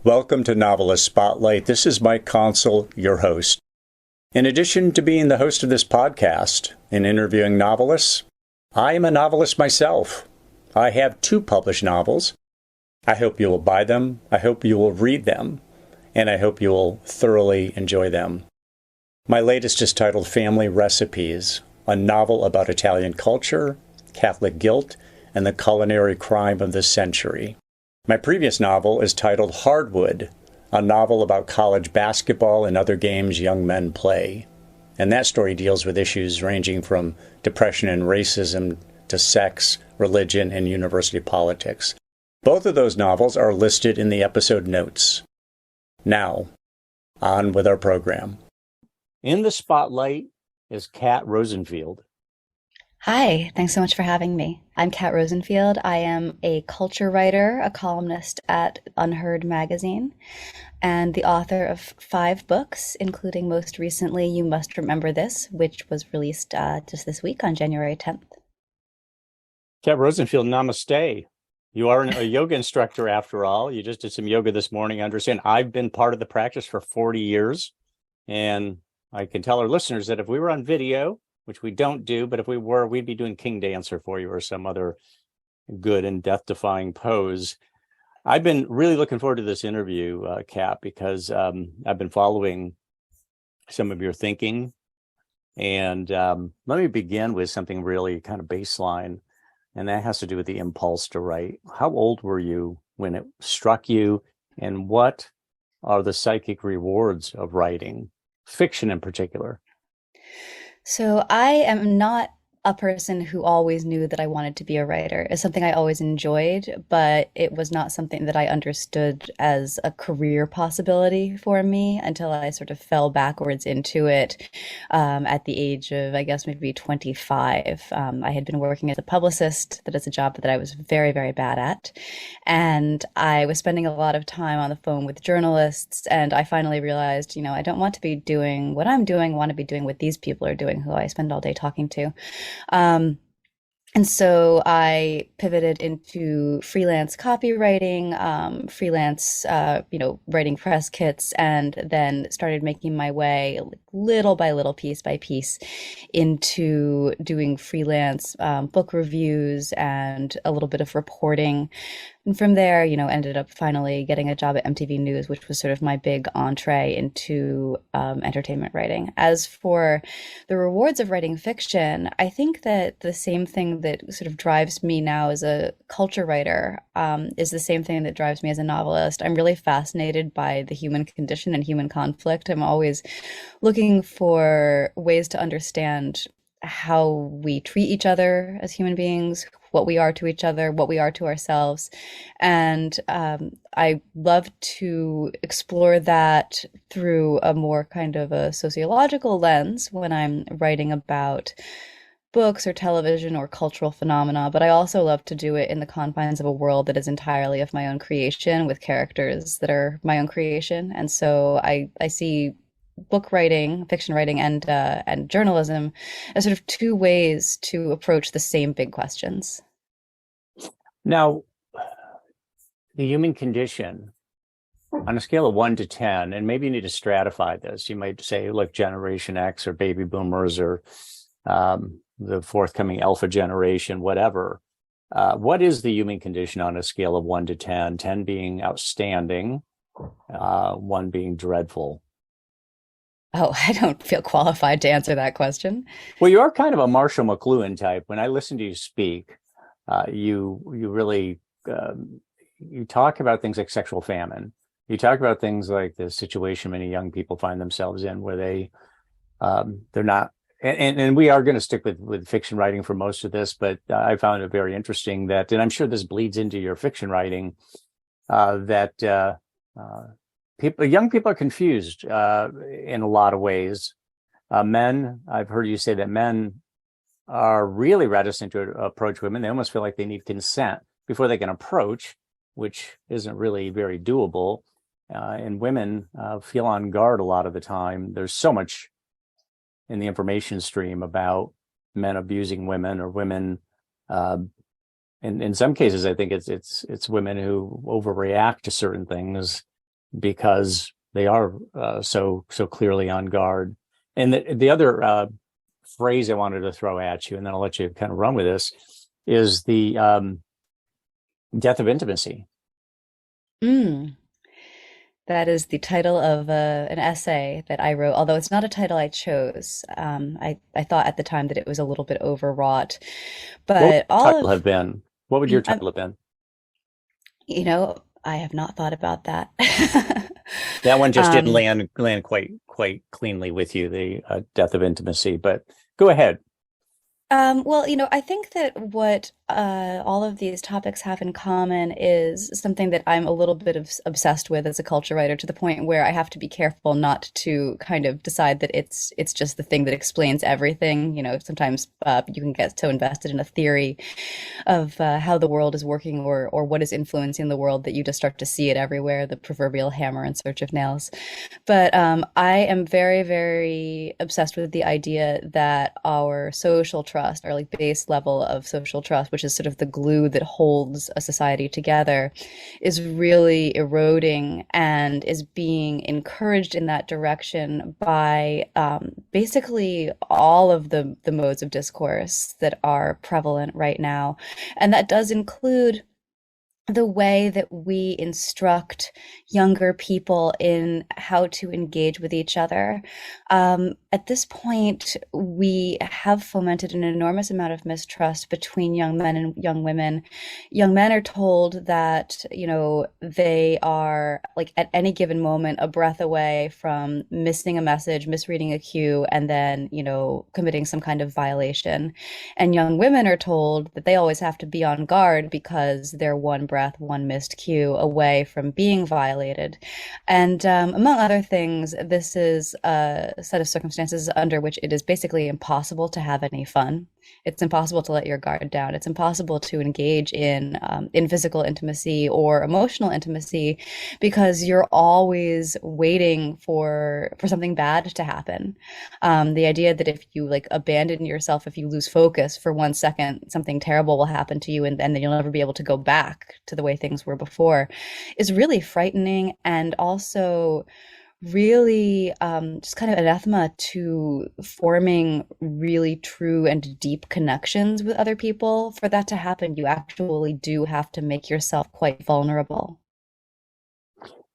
Welcome to Novelist Spotlight. This is Mike Consul, your host. In addition to being the host of this podcast and interviewing novelists, I am a novelist myself. I have 2 published novels. I hope you will buy them, I hope you will read them, and I hope you will thoroughly enjoy them. My latest is titled Family Recipes, a novel about Italian culture, Catholic guilt, and the culinary crime of the century. My previous novel is titled Hardwood, a novel about college basketball and other games young men play. And that story deals with issues ranging from depression and racism to sex, religion, and university politics. Both of those novels are listed in the episode notes. Now, on with our program. In the spotlight is Kat Rosenfield. Hi, thanks so much for having me. I'm Kat Rosenfield. I am a culture writer, a columnist at Unheard magazine, and the author of 5 books, including most recently You Must Remember This, which was released just this week on January 10th. Kat Rosenfield, namaste. You are a yoga instructor after all. You just did some yoga this morning. I understand I've been part of the practice for 40 years, and I can tell our listeners that if we were on video, which we don't do, but if we were, we'd be doing King Dancer for you or some other good and death-defying pose. I've been really looking forward to this interview, Kat, because I've been following some of your thinking. And let me begin with something really kind of baseline, and that has to do with the impulse to write. How old were you when it struck you, and what are the psychic rewards of writing, fiction in particular? So I am not a person who always knew that I wanted to be a writer. It's something I always enjoyed, but it was not something that I understood as a career possibility for me until I sort of fell backwards into it at the age of, I guess, maybe 25. I had been working as a publicist. That is a job that I was very, very bad at. And I was spending a lot of time on the phone with journalists. And I finally realized, I don't want to be doing what I'm doing. I want to be doing what these people are doing, who I spend all day talking to. And so I pivoted into freelance copywriting, freelance, writing press kits, and then started making my way little by little, piece by piece, into doing freelance book reviews and a little bit of reporting. And from there, ended up finally getting a job at MTV News, which was sort of my big entree into entertainment writing. As for the rewards of writing fiction, I think that the same thing that sort of drives me now as a culture writer is the same thing that drives me as a novelist. I'm really fascinated by the human condition and human conflict. I'm always looking for ways to understand how we treat each other as human beings, what we are to each other, what we are to ourselves. And I love to explore that through a more kind of a sociological lens when I'm writing about books or television or cultural phenomena, but I also love to do it in the confines of a world that is entirely of my own creation, with characters that are my own creation. And so I see book writing, fiction writing, and journalism as sort of 2 ways to approach the same big questions. Now, the human condition, on a scale of 1 to 10, and maybe you need to stratify this. You might say, look, Generation X or baby boomers or the forthcoming alpha generation, whatever. What is the human condition on a scale of 1 to 10? 10 being outstanding, 1 being dreadful. Oh, I don't feel qualified to answer that question. Well, you are kind of a Marshall McLuhan type. When I listen to you speak, you really you talk about things like sexual famine. You talk about things like the situation many young people find themselves in, where they're not. And we are going to stick with fiction writing for most of this, but I found it very interesting that, and I'm sure this bleeds into your fiction writing, that young people are confused in a lot of ways. Men, I've heard you say that men are really reticent to approach women. They almost feel like they need consent before they can approach, which isn't really very doable. And women feel on guard a lot of the time. There's so much in the information stream about men abusing women, or women. In some cases, I think it's women who overreact to certain things because they are so clearly on guard. And the other phrase I wanted to throw at you, and then I'll let you kind of run with this, is the death of intimacy. Mm. That is the title of an essay that I wrote, although it's not a title I chose. I thought at the time that it was a little bit overwrought, What would but your title have been? What would your title have been? I have not thought about that. That one just didn't Um, land quite cleanly with you, the death of intimacy. But go ahead. well, I think that what all of these topics have in common is something that I'm a little bit obsessed with as a culture writer, to the point where I have to be careful not to kind of decide that it's just the thing that explains everything. Sometimes you can get so invested in a theory of how the world is working, or what is influencing the world, that you just start to see it everywhere, the proverbial hammer in search of nails. But I am very, very obsessed with the idea that our social trust, our like base level of social trust, which is sort of the glue that holds a society together, is really eroding and is being encouraged in that direction by basically all of the modes of discourse that are prevalent right now. And that does include the way that we instruct younger people in how to engage with each other. At this point, we have fomented an enormous amount of mistrust between young men and young women. Young men are told that, they are, like, at any given moment, a breath away from missing a message, misreading a cue, and then, committing some kind of violation. And young women are told that they always have to be on guard because they're one breath, one missed cue away from being violated. And among other things, this is a set of circumstances under which it is basically impossible to have any fun. It's impossible to let your guard down. It's impossible to engage in physical intimacy or emotional intimacy, because you're always waiting for something bad to happen. The idea that if you like abandon yourself, if you lose focus for 1 second, something terrible will happen to you, and then you'll never be able to go back to the way things were before, is really frightening, and also really just kind of anathema to forming really true and deep connections with other people. For that to happen, you actually do have to make yourself quite vulnerable.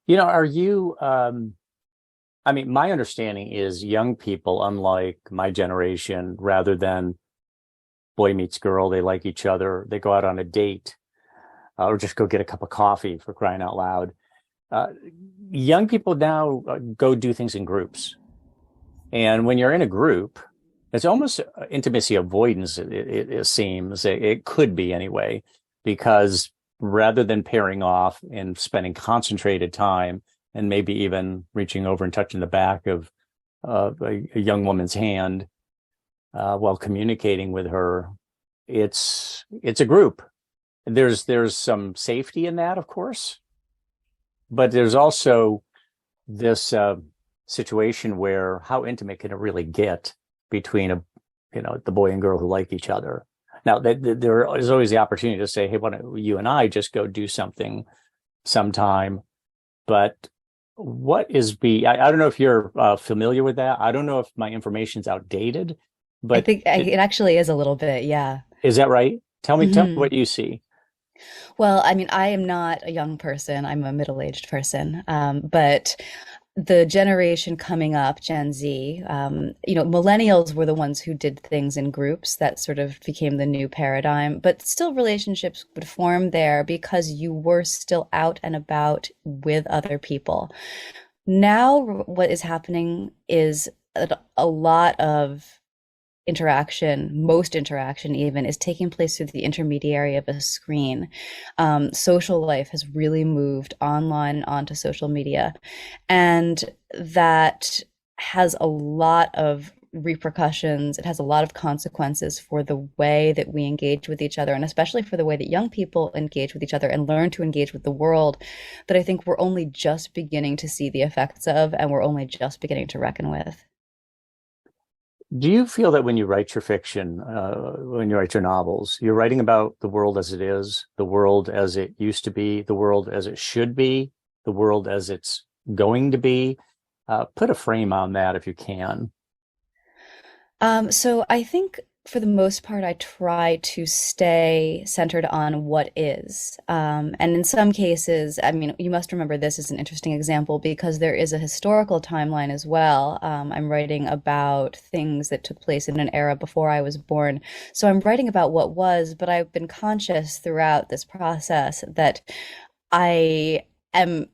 Are you, my understanding is young people, unlike my generation, rather than boy meets girl, they like each other, they go out on a date, or just go get a cup of coffee, for crying out loud. Young people now go do things in groups. And when you're in a group, it's almost intimacy avoidance, it seems. It could be anyway, because rather than pairing off and spending concentrated time and maybe even reaching over and touching the back of a young woman's hand while communicating with her, it's a group. There's some safety in that, of course, but there's also this situation where how intimate can it really get between the boy and girl who like each other? Now, there is always the opportunity to say, hey, why don't you and I just go do something sometime? But I don't know if you're familiar with that. I don't know if my information's outdated, I but think it actually is a little bit, yeah. is that right? Tell me Mhm. what you see. Well, I mean, I am not a young person. I'm a middle-aged person. But the generation coming up, Gen Z, millennials were the ones who did things in groups. That sort of became the new paradigm. But still, relationships would form there because you were still out and about with other people. Now, what is happening is a lot of interaction, most interaction even, is taking place through the intermediary of a screen. Social life has really moved online onto social media, and that has a lot of repercussions. It has a lot of consequences for the way that we engage with each other, and especially for the way that young people engage with each other and learn to engage with the world, that I think we're only just beginning to see the effects of, and we're only just beginning to reckon with. Do you feel that when you write your fiction, when you write your novels, you're writing about the world as it is, the world as it used to be, the world as it should be, the world as it's going to be? Put a frame on that if you can. So I think for the most part, I try to stay centered on what is. And in some cases, I mean, you must remember this is an interesting example because there is a historical timeline as well. I'm writing about things that took place in an era before I was born. So I'm writing about what was, but I've been conscious throughout this process that I am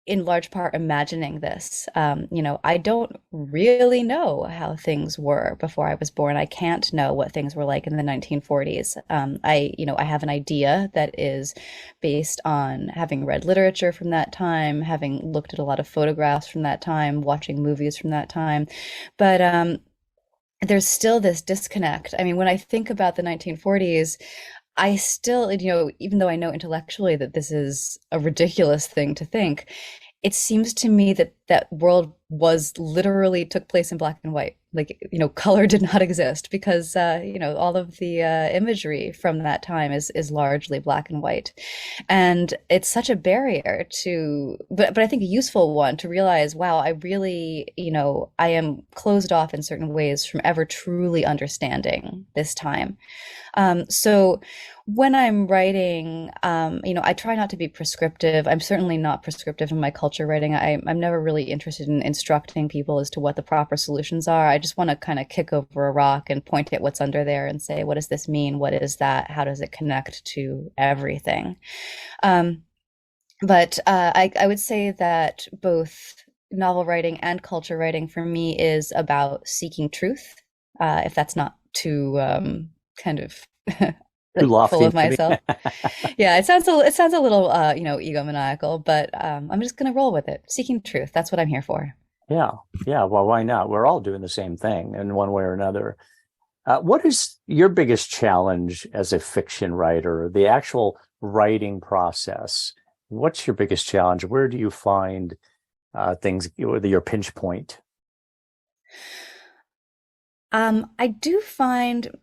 in large part imagining this. I don't really know how things were before I was born. I can't know what things were like in the 1940s. I have an idea that is based on having read literature from that time, having looked at a lot of photographs from that time, watching movies from that time. But there's still this disconnect. I mean, when I think about the 1940s, I still, even though I know intellectually that this is a ridiculous thing to think, it seems to me that that world was literally took place in black and white. Like, color did not exist because, all of the imagery from that time is largely black and white. And it's such a barrier but I think a useful one to realize, wow, I really, I am closed off in certain ways from ever truly understanding this time. So when I'm writing, I try not to be prescriptive. I'm certainly not prescriptive in my culture writing. I'm never really interested in instructing people as to what the proper solutions are. I just want to kind of kick over a rock and point at what's under there and say, what does this mean? What is that? How does it connect to everything? But I would say that both novel writing and culture writing for me is about seeking truth, if that's not too kind of Too lofty full of myself. Yeah, it sounds a little egomaniacal, but I'm just gonna roll with it. Seeking truth, that's what I'm here for. Yeah, yeah. Well, why not? We're all doing the same thing in one way or another. What is your biggest challenge as a fiction writer? The actual writing process. What's your biggest challenge? Where do you find things, your pinch point? I do find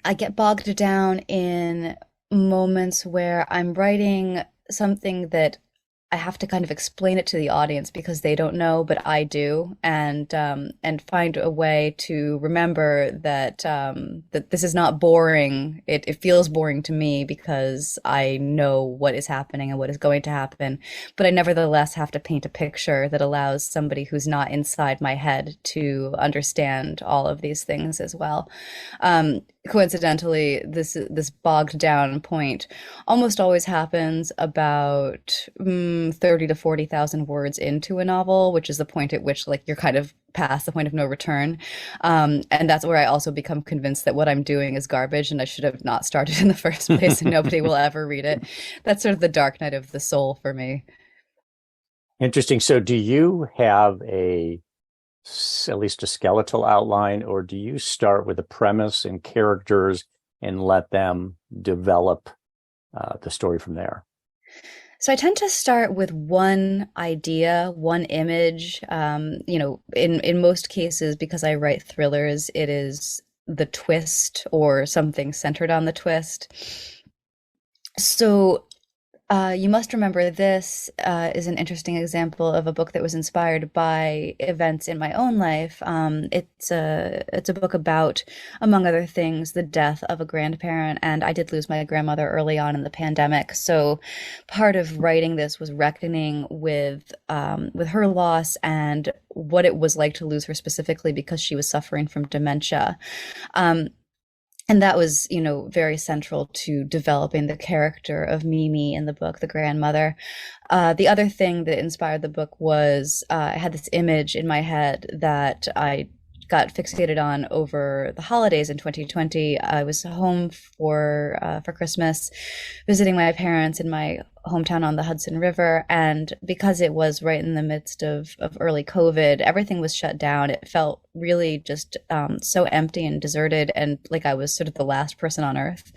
I get bogged down in moments where I'm writing something that I have to kind of explain it to the audience because they don't know, but I do, and find a way to remember that that this is not boring. It feels boring to me because I know what is happening and what is going to happen, but I nevertheless have to paint a picture that allows somebody who's not inside my head to understand all of these things as well. Coincidentally, this bogged down point almost always happens about 30 to 40,000 words into a novel, which is the point at which like you're kind of past the point of no return. And that's where I also become convinced that what I'm doing is garbage and I should have not started in the first place and nobody will ever read it. That's sort of the dark night of the soul for me. Interesting. So do you have at least a skeletal outline, or do you start with a premise and characters and let them develop the story from there? So I tend to start with one idea, one image. In most cases, because I write thrillers, it is the twist or something centered on the twist. So you must remember this is an interesting example of a book that was inspired by events in my own life. It's a book about, among other things, the death of a grandparent, and I did lose my grandmother early on in the pandemic. So part of writing this was reckoning with her loss and what it was like to lose her specifically because she was suffering from dementia. And that was, very central to developing the character of Mimi in the book, the grandmother. The other thing that inspired the book was I had this image in my head that I got fixated on over the holidays in 2020. I was home for Christmas, visiting my parents in my hometown on the Hudson River. And because it was right in the midst of early COVID, everything was shut down. It felt really just so empty and deserted, and like I was sort of the last person on earth.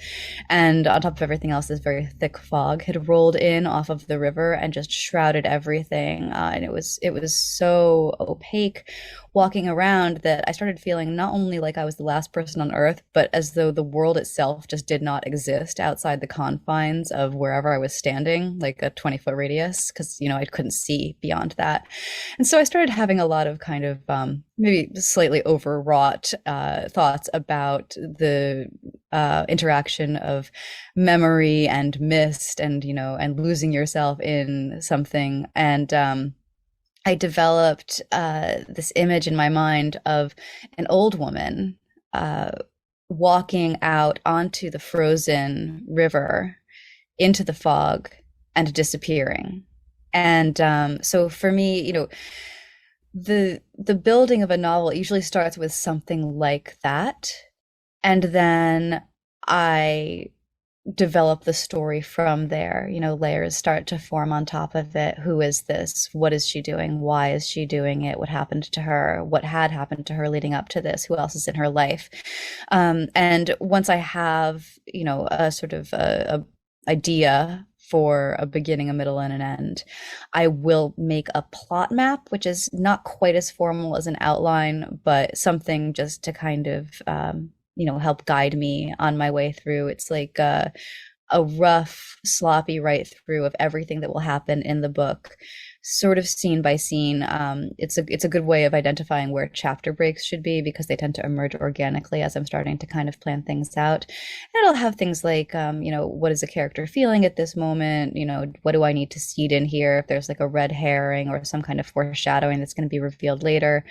And on top of everything else, this very thick fog had rolled in off of the river and just shrouded everything. And it was so opaque, walking around that I started feeling not only like I was the last person on Earth, but as though the world itself just did not exist outside the confines of wherever I was standing, like a 20-foot radius, because, I couldn't see beyond that. And so I started having a lot of kind of maybe slightly overwrought thoughts about the interaction of memory and mist and, and losing yourself in something. And I developed this image in my mind of an old woman walking out onto the frozen river into the fog and disappearing. And so for me, the building of a novel usually starts with something like that, and then I develop the story from there. Layers start to form on top of it. Who is this? What is she doing? Why is she doing it? What happened to her? What had happened to her leading up to this? Who else is in her life? And once I have, a sort of a idea for a beginning, a middle, and an end, I will make a plot map, which is not quite as formal as an outline, but something just to kind of help guide me on my way through. It's like a rough, sloppy write through of everything that will happen in the book, sort of scene by scene. It's a good way of identifying where chapter breaks should be, because they tend to emerge organically as I'm starting to kind of plan things out. And it'll have things like, what is the character feeling at this moment? What do I need to seed in here? If there's like a red herring or some kind of foreshadowing that's going to be revealed later.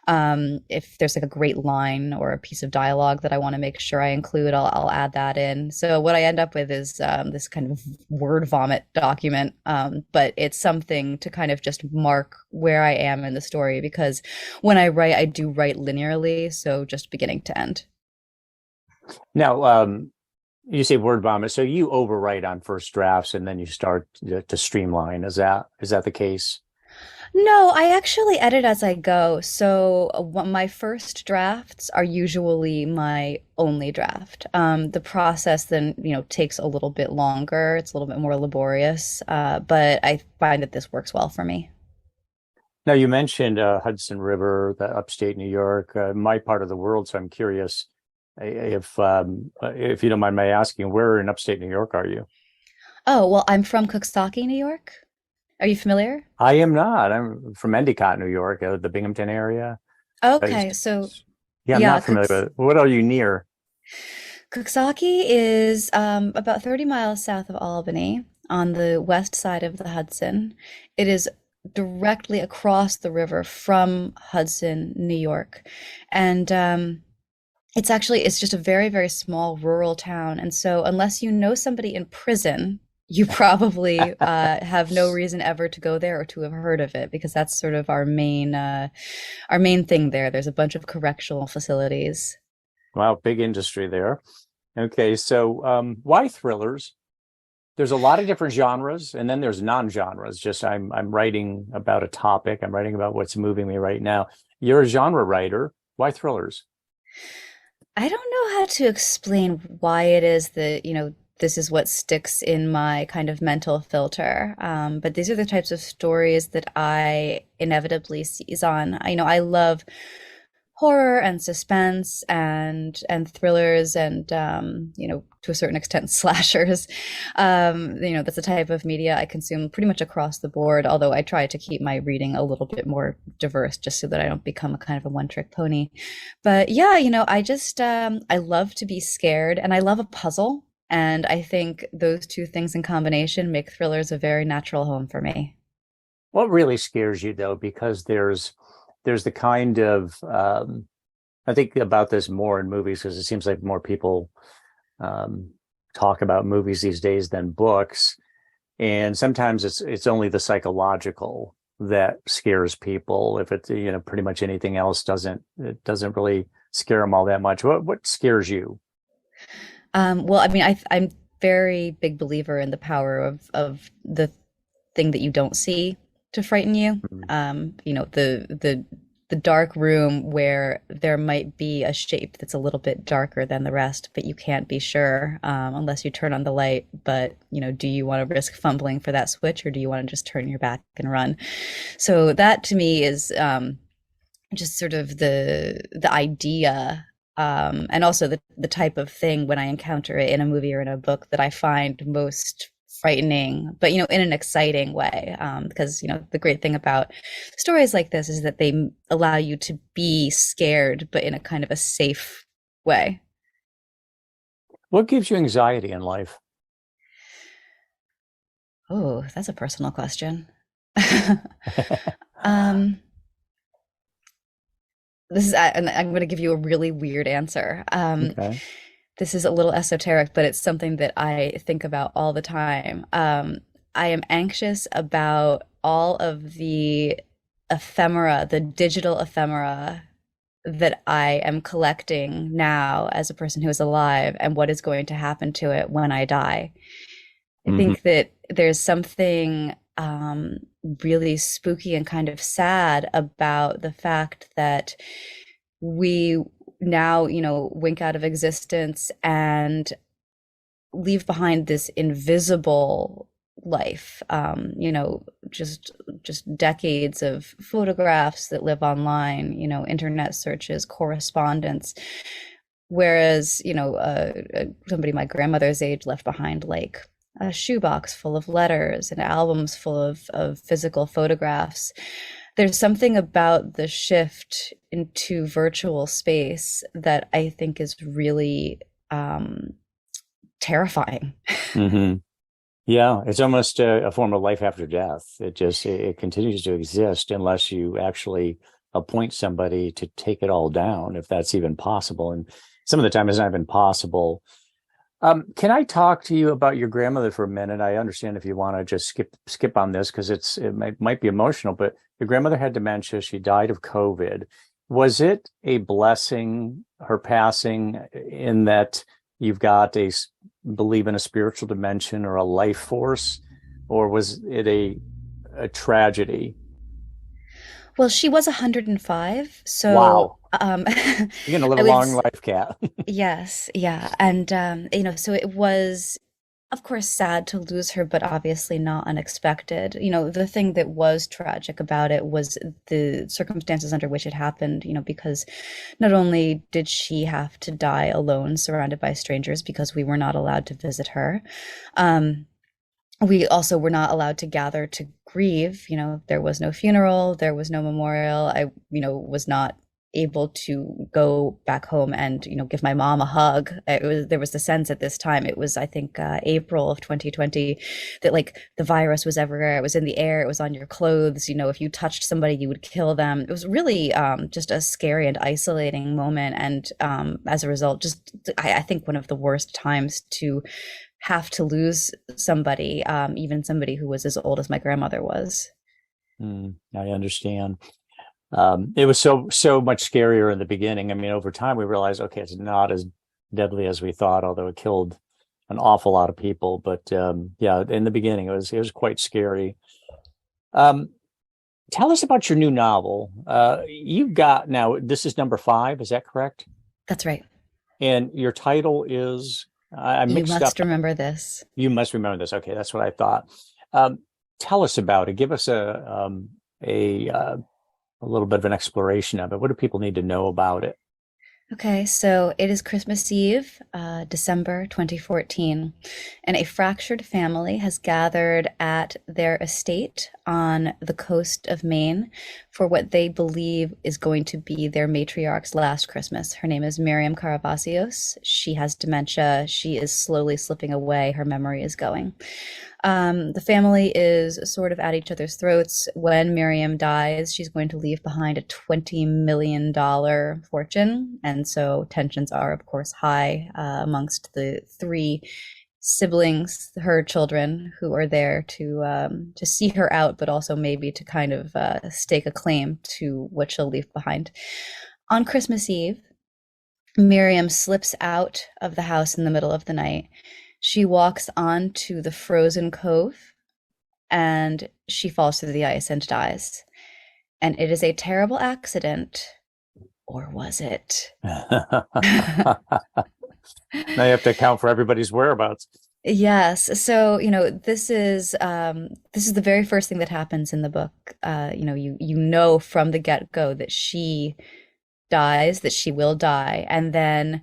If there's like a great line or a piece of dialogue that I want to make sure I include, I'll add that in. So what I end up with is this kind of word vomit document, but it's something to kind of just mark where I am in the story, because when I write, I do write linearly, so just beginning to end. Now, you say word vomit, so you overwrite on first drafts and then you start to streamline. Is that the case? No, I actually edit as I go. So my first drafts are usually my only draft. The process then, takes a little bit longer. It's a little bit more laborious, but I find that this works well for me. Now, you mentioned Hudson River, the upstate New York, my part of the world. So I'm curious if you don't mind my asking, where in upstate New York are you? Oh, well, I'm from Coxsackie, New York. Are you familiar? I am not. I'm from Endicott, New York, the Binghamton area. Okay, so yeah, I'm not familiar with it. What are you near? Coxsackie is about 30 miles south of Albany on the west side of the Hudson. It is directly across the river from Hudson, New York. And it's just a very, very small rural town. And so unless you know somebody in prison, you probably have no reason ever to go there or to have heard of it, because that's sort of our main thing there. There's a bunch of correctional facilities. Wow, big industry there. Okay, so why thrillers? There's a lot of different genres, and then there's non-genres. Just I'm writing about a topic. I'm writing about what's moving me right now. You're a genre writer. Why thrillers? I don't know how to explain why it is that, this is what sticks in my kind of mental filter. But these are the types of stories that I inevitably seize on. I love horror and suspense and thrillers and to a certain extent slashers. That's a type of media I consume pretty much across the board, although I try to keep my reading a little bit more diverse just so that I don't become a kind of a one-trick pony. But yeah, I just I love to be scared, and I love a puzzle. And I think those two things in combination make thrillers a very natural home for me. What really scares you, though, because there's the kind of I think about this more in movies, because it seems like more people talk about movies these days than books, and sometimes it's only the psychological that scares people. If it's pretty much anything else doesn't really scare them all that much. What scares you? Well, I mean, I'm very big believer in the power of the thing that you don't see to frighten you. The dark room where there might be a shape that's a little bit darker than the rest, but you can't be sure unless you turn on the light. But do you want to risk fumbling for that switch, or do you want to just turn your back and run? So that to me is just sort of the idea, and also the type of thing when I encounter it in a movie or in a book that I find most frightening, but in an exciting way. Because the great thing about stories like this is that they allow you to be scared, but in a kind of a safe way. What gives you anxiety in life? Oh, that's a personal question. um, and I'm going to give you a really weird answer. Okay. This is a little esoteric, but it's something that I think about all the time. I am anxious about all of the ephemera, the digital ephemera that I am collecting now as a person who is alive, and what is going to happen to it when I die. I think that there's something really spooky and kind of sad about the fact that we now, wink out of existence and leave behind this invisible life, just decades of photographs that live online, internet searches, correspondence. Whereas, somebody my grandmother's age left behind like a shoebox full of letters and albums full of physical photographs. There's something about the shift into virtual space that I think is really terrifying. Mm-hmm. Yeah, it's almost a form of life after death. It continues to exist unless you actually appoint somebody to take it all down, if that's even possible. And some of the time it's not even possible. Can I talk to you about your grandmother for a minute? I understand if you want to just skip on this because it might be emotional, but your grandmother had dementia. She died of COVID. Was it a blessing, her passing, in that you've got believe in a spiritual dimension or a life force, or was it a tragedy? Well, she was 105, Wow. so You're gonna live a long life, Kat. yes, yeah. And so it was, of course, sad to lose her, but obviously not unexpected. The thing that was tragic about it was the circumstances under which it happened, because not only did she have to die alone, surrounded by strangers, because we were not allowed to visit her, we also were not allowed to gather to grieve. There was no funeral, there was no memorial. I, was not able to go back home and, give my mom a hug. There was the sense at this time, it was, I think, April of 2020, that like the virus was everywhere. It was in the air. It was on your clothes. If you touched somebody, you would kill them. It was really just a scary and isolating moment. And as a result, I think one of the worst times to have to lose somebody, even somebody who was as old as my grandmother was. I understand. It was so much scarier in the beginning. I mean, over time we realized, okay, it's not as deadly as we thought, although it killed an awful lot of people. But yeah, in the beginning it was quite scary. Tell us about your new novel. You've got now, this is number 5, is that correct? That's right. And your title is, I mixed up. You must remember this. You must remember this. Okay, that's what I thought. Tell us about it. Give us a little bit of an exploration of it. What do people need to know about it? Okay, so it is Christmas Eve, December 2014, and a fractured family has gathered at their estate on the coast of Maine for what they believe is going to be their matriarch's last Christmas. Her name is Miriam Caravasios. She has dementia. She is slowly slipping away. Her memory is going. The family is sort of at each other's throats. When Miriam dies, she's going to leave behind a $20 million fortune. And so tensions are, of course, high amongst the 3 siblings, her children, who are there to see her out, but also maybe to kind of stake a claim to what she'll leave behind. On Christmas Eve, Miriam slips out of the house in the middle of the night. She walks onto the frozen cove and she falls through the ice and dies. And it is a terrible accident, or was it? Now you have to account for everybody's whereabouts. Yes. So, this is the very first thing that happens in the book. You know from the get-go that she dies, that she will die. And then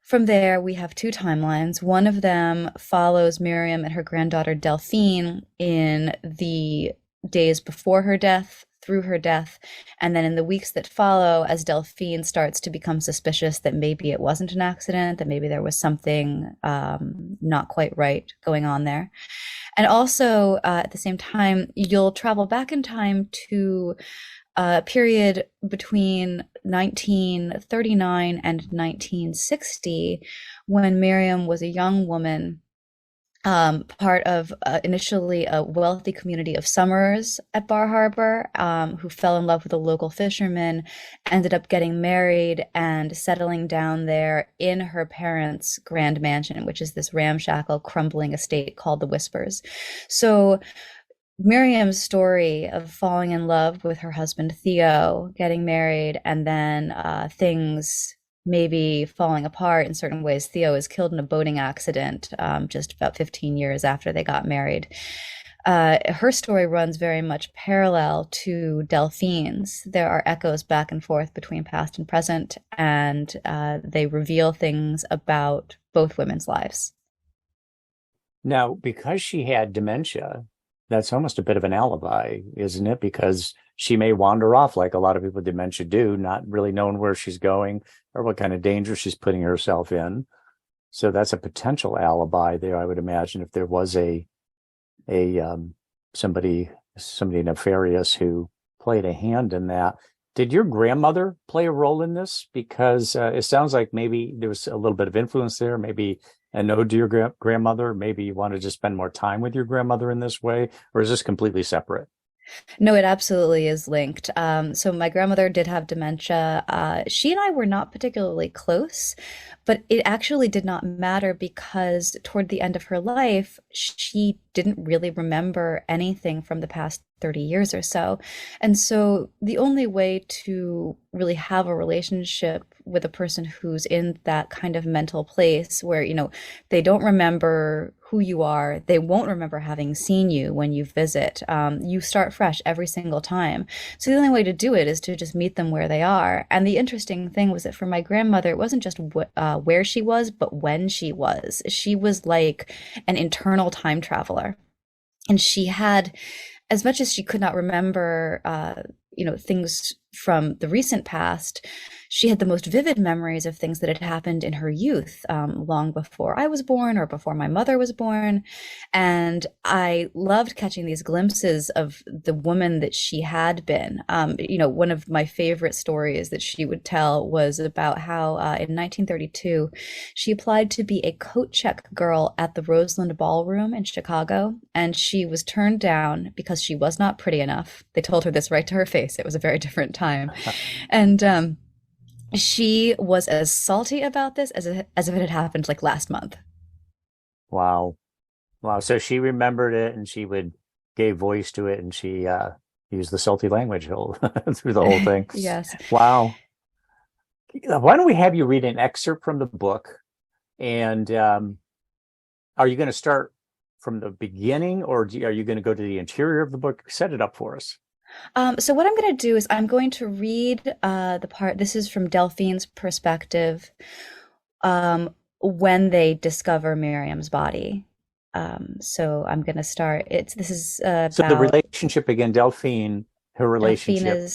from there, we have two timelines. One of them follows Miriam and her granddaughter Delphine in the days before her death, through her death, and then in the weeks that follow, as Delphine starts to become suspicious that maybe it wasn't an accident, that maybe there was something not quite right going on there. And also, at the same time, you'll travel back in time to a period between 1939 and 1960 when Miriam was a young woman, part of initially a wealthy community of summers at Bar Harbor, who fell in love with a local fisherman, ended up getting married and settling down there in her parents' grand mansion, which is this ramshackle, crumbling estate called the Whispers. So Miriam's story of falling in love with her husband Theo, getting married, and then things maybe falling apart in certain ways. Theo is killed in a boating accident just about 15 years after they got married. Her story runs very much parallel to Delphine's. There are echoes back and forth between past and present, and they reveal things about both women's lives. Now, because she had dementia, that's almost a bit of an alibi, isn't it? Because she may wander off like a lot of people with dementia do, not really knowing where she's going or what kind of danger she's putting herself in. So that's a potential alibi there, I would imagine, if there was a somebody nefarious who played a hand in that. Did your grandmother play a role in this? Because it sounds like maybe there was a little bit of influence there, maybe an ode to your grandmother. Maybe you wanted to spend more time with your grandmother in this way, or is this completely separate? No, it absolutely is linked. So my grandmother did have dementia. She and I were not particularly close, but it actually did not matter because toward the end of her life, she didn't really remember anything from the past 30 years or so. And so the only way to really have a relationship with a person who's in that kind of mental place where, they don't remember who you are, they won't remember having seen you when you visit. You start fresh every single time. So the only way to do it is to just meet them where they are. And the interesting thing was that for my grandmother, it wasn't just where she was, but when she was. She was like an internal time traveler. And she had, as much as she could not remember, things from the recent past, she had the most vivid memories of things that had happened in her youth, long before I was born or before my mother was born. And I loved catching these glimpses of the woman that she had been. One of my favorite stories that she would tell was about how in 1932, she applied to be a coat check girl at the Roseland Ballroom in Chicago. And she was turned down because she was not pretty enough. They told her this right to her face. It was a very different time. And she was as salty about this as if it had happened like last month. Wow. Wow. So she remembered it and she gave voice to it and she used the salty language through the whole thing. Yes. Wow. Why don't we have you read an excerpt from the book? And are you going to start from the beginning or are you going to go to the interior of the book? Set it up for us. So what I'm going to do is I'm going to read the part. This is from Delphine's perspective, when they discover Miriam's body. So I'm going to start. This is about. So the relationship again, Delphine, her relationship.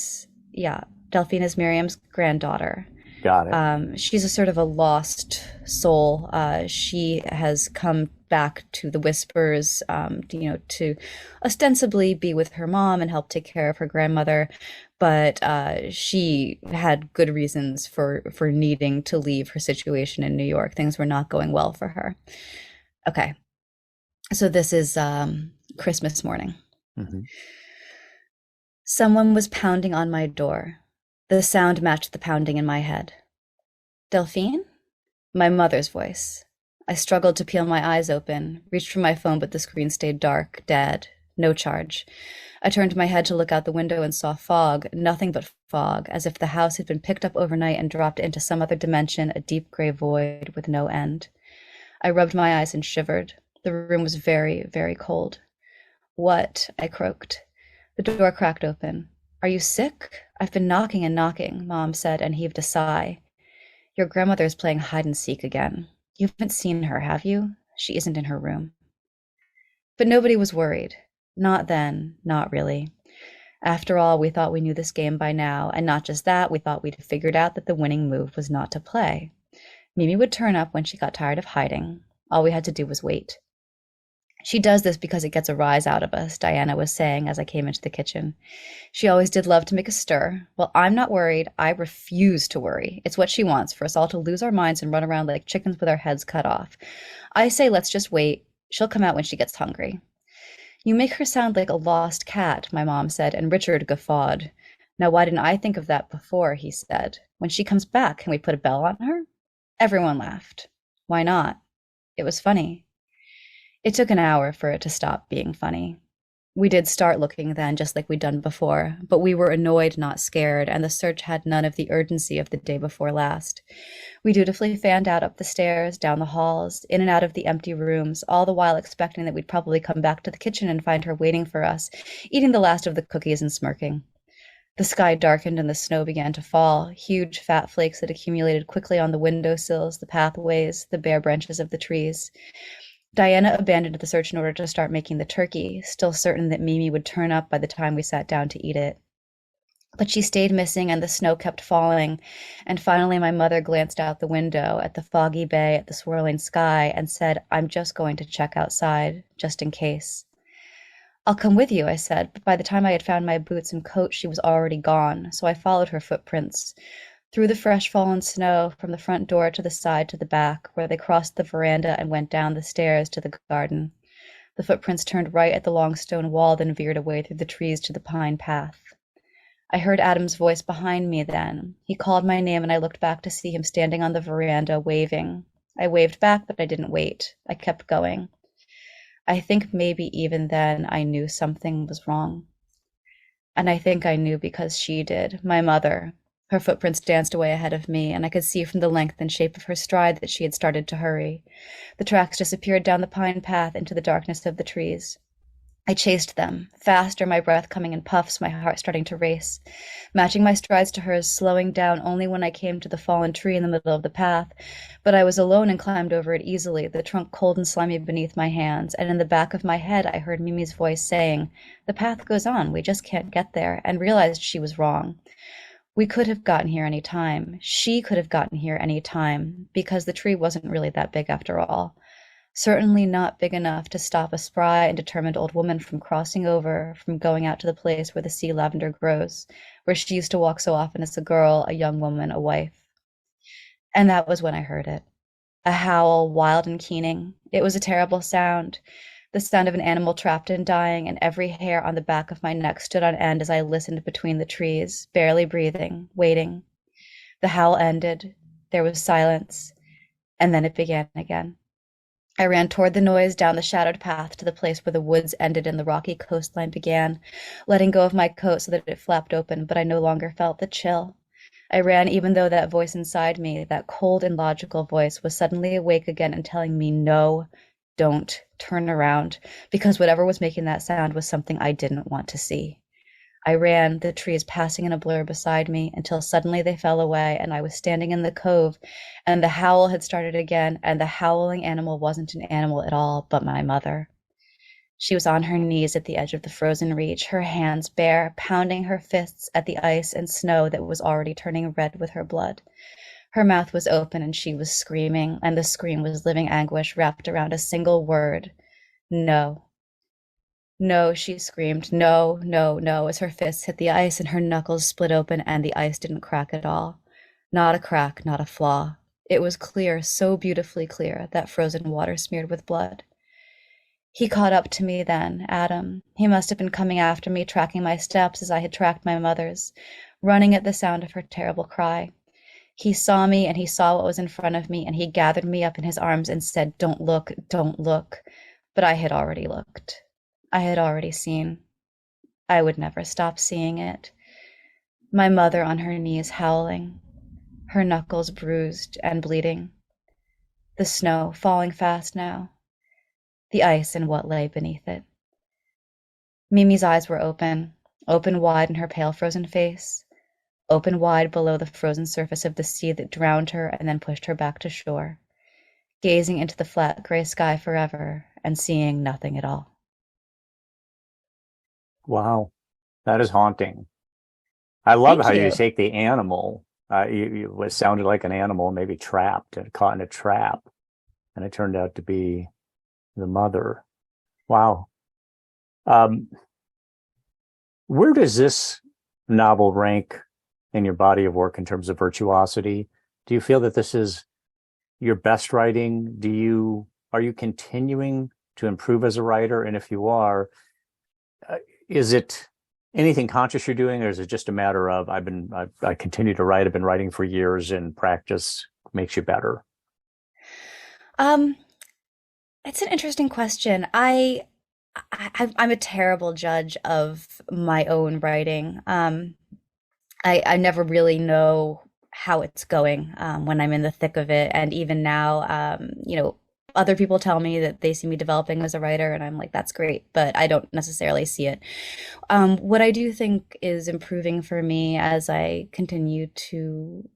Delphine is Miriam's granddaughter. Got it. She's a sort of a lost soul. She has come back to the Whispers, to ostensibly be with her mom and help take care of her grandmother. But she had good reasons for needing to leave her situation in New York. Things were not going well for her. Okay. So this is Christmas morning. Mm-hmm. Someone was pounding on my door. The sound matched the pounding in my head. Delphine? My mother's voice. I struggled to peel my eyes open, reached for my phone, but the screen stayed dark, dead, no charge. I turned my head to look out the window and saw fog, nothing but fog, as if the house had been picked up overnight and dropped into some other dimension, a deep gray void with no end. I rubbed my eyes and shivered. The room was very, very cold. "What?" I croaked. The door cracked open. "Are you sick?" "I've been knocking and knocking," Mom said and heaved a sigh. "Your grandmother's playing hide and seek again. You haven't seen her, have you? She isn't in her room." But nobody was worried. Not then, not really. After all, we thought we knew this game by now, and not just that, we thought we'd figured out that the winning move was not to play. Mimi would turn up when she got tired of hiding. All we had to do was wait. "She does this because it gets a rise out of us," Diana was saying as I came into the kitchen. "She always did love to make a stir. Well, I'm not worried. I refuse to worry. It's what she wants, for us all to lose our minds and run around like chickens with our heads cut off. I say let's just wait. She'll come out when she gets hungry." "You make her sound like a lost cat," my mom said, and Richard guffawed. "Now, why didn't I think of that before?" he said. "When she comes back, can we put a bell on her?" Everyone laughed. Why not? It was funny. It took an hour for it to stop being funny. We did start looking then, just like we'd done before, but we were annoyed, not scared, and the search had none of the urgency of the day before last. We dutifully fanned out up the stairs, down the halls, in and out of the empty rooms, all the while expecting that we'd probably come back to the kitchen and find her waiting for us, eating the last of the cookies and smirking. The sky darkened and the snow began to fall, huge fat flakes that accumulated quickly on the windowsills, the pathways, the bare branches of the trees. Diana abandoned the search in order to start making the turkey, still certain that Mimi would turn up by the time we sat down to eat it. But she stayed missing and the snow kept falling, and finally my mother glanced out the window at the foggy bay, at the swirling sky, and said, "I'm just going to check outside, just in case." "I'll come with you," I said, but by the time I had found my boots and coat, she was already gone, so I followed her footprints. Through the fresh fallen snow, from the front door to the side to the back, where they crossed the veranda and went down the stairs to the garden. The footprints turned right at the long stone wall, then veered away through the trees to the pine path. I heard Adam's voice behind me then. He called my name and I looked back to see him standing on the veranda, waving. I waved back, but I didn't wait. I kept going. I think maybe even then I knew something was wrong. And I think I knew because she did, my mother. Her footprints danced away ahead of me, and I could see from the length and shape of her stride that she had started to hurry. The tracks disappeared down the pine path into the darkness of the trees. I chased them, faster, my breath coming in puffs, my heart starting to race, matching my strides to hers, slowing down only when I came to the fallen tree in the middle of the path. But I was alone and climbed over it easily, the trunk cold and slimy beneath my hands, and in the back of my head I heard Mimi's voice saying, "The path goes on, we just can't get there," and realized she was wrong. We could have gotten here any time. She could have gotten here any time, because the tree wasn't really that big after all. Certainly not big enough to stop a spry and determined old woman from crossing over, from going out to the place where the sea lavender grows, where she used to walk so often as a girl, a young woman, a wife. And that was when I heard it. A howl, wild and keening. It was a terrible sound. The sound of an animal trapped and dying, and every hair on the back of my neck stood on end as I listened between the trees, barely breathing, waiting. The howl ended. There was silence. And then it began again. I ran toward the noise, down the shadowed path to the place where the woods ended and the rocky coastline began, letting go of my coat so that it flapped open, but I no longer felt the chill. I ran even though that voice inside me, that cold and logical voice, was suddenly awake again and telling me, "No, don't turn around," because whatever was making that sound was something I didn't want to see. I ran, the trees passing in a blur beside me, until suddenly they fell away and I was standing in the cove, and the howl had started again, and the howling animal wasn't an animal at all, but my mother. She was on her knees at the edge of the frozen reach, her hands bare, pounding her fists at the ice and snow that was already turning red with her blood. Her mouth was open and she was screaming, and the scream was living anguish wrapped around a single word. "No." "No," she screamed. "No, no, no," as her fists hit the ice and her knuckles split open and the ice didn't crack at all. Not a crack, not a flaw. It was clear, so beautifully clear, that frozen water smeared with blood. He caught up to me then, Adam. He must have been coming after me, tracking my steps as I had tracked my mother's, running at the sound of her terrible cry. He saw me and he saw what was in front of me, and he gathered me up in his arms and said, "Don't look, don't look." But I had already looked. I had already seen. I would never stop seeing it. My mother on her knees howling, her knuckles bruised and bleeding. The snow falling fast now. the ice and what lay beneath it. Mimi's eyes were open, open wide in her pale frozen face, open wide below the frozen surface of the sea that drowned her and then pushed her back to shore, gazing into the flat gray sky forever and seeing nothing at all. Wow, that is haunting. I love Thank how you you. take the animal. It sounded like an animal, maybe trapped and caught in a trap, and it turned out to be the mother. Wow. Um, where does this novel rank in your body of work in terms of virtuosity? Do you feel that this is your best writing? Are you continuing to improve as a writer? And if you are, is it anything conscious you're doing, or is it just a matter of I continue to write, I've been writing for years, and practice makes you better? Um, it's an interesting question. I'm a terrible judge of my own writing. I never really know how it's going when I'm in the thick of it. And even now, other people tell me that they see me developing as a writer, and I'm like, that's great, but I don't necessarily see it. What I do think is improving for me as I continue to,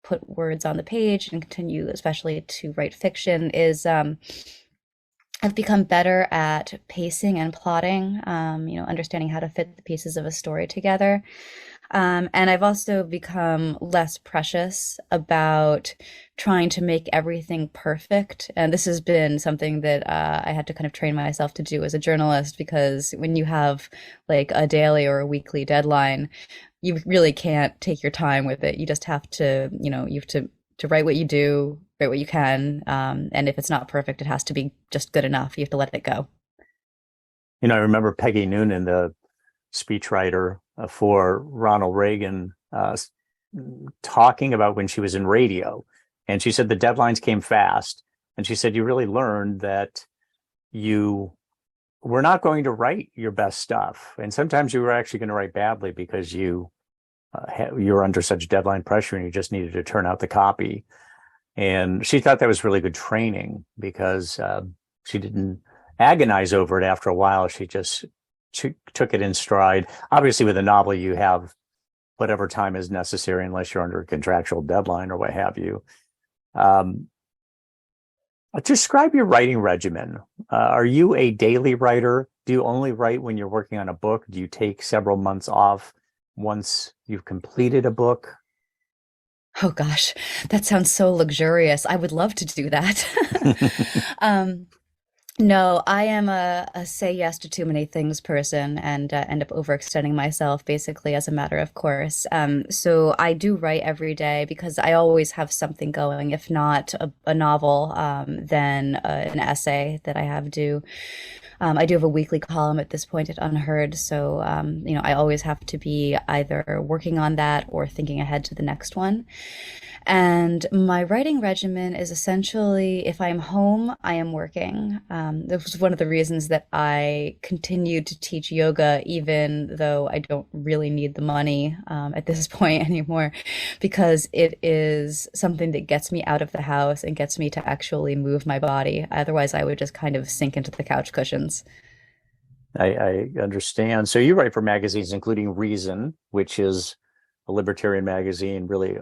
put words on the page and continue, especially to write fiction, is I've become better at pacing and plotting, understanding how to fit the pieces of a story together. And I've also become less precious about trying to make everything perfect. And this has been something that I had to kind of train myself to do as a journalist, because when you have like a daily or a weekly deadline, you really can't take your time with it. You just have to, you have to write what you do, write what you can. And if it's not perfect, it has to be just good enough. You have to let it go. I remember Peggy Noonan, the speechwriter for Ronald Reagan, talking about when she was in radio. And she said the deadlines came fast. And she said, you really learned that you were not going to write your best stuff. And sometimes you were actually going to write badly because you were under such deadline pressure and you just needed to turn out the copy. And she thought that was really good training, because she didn't agonize over it after a while. She just took it in stride. Obviously, with a novel, you have whatever time is necessary, unless you're under a contractual deadline or what have you. Describe your writing regimen. Are you a daily writer? Do you only write when you're working on a book? Do you take several months off once you've completed a book? Oh gosh, that sounds so luxurious. I would love to do that. Um, no, I am a say yes to too many things person, and end up overextending myself basically as a matter of course. So I do write every day because I always have something going. If not a novel, then an essay that I have due. I do have a weekly column at this point at Unheard, so I always have to be either working on that or thinking ahead to the next one. And my writing regimen is essentially, if I'm home, I am working. This was one of the reasons that I continued to teach yoga, even though I don't really need the money at this point anymore, because it is something that gets me out of the house and gets me to actually move my body. Otherwise, I would just kind of sink into the couch cushions. I understand. So you write for magazines, including Reason, which is a libertarian magazine, really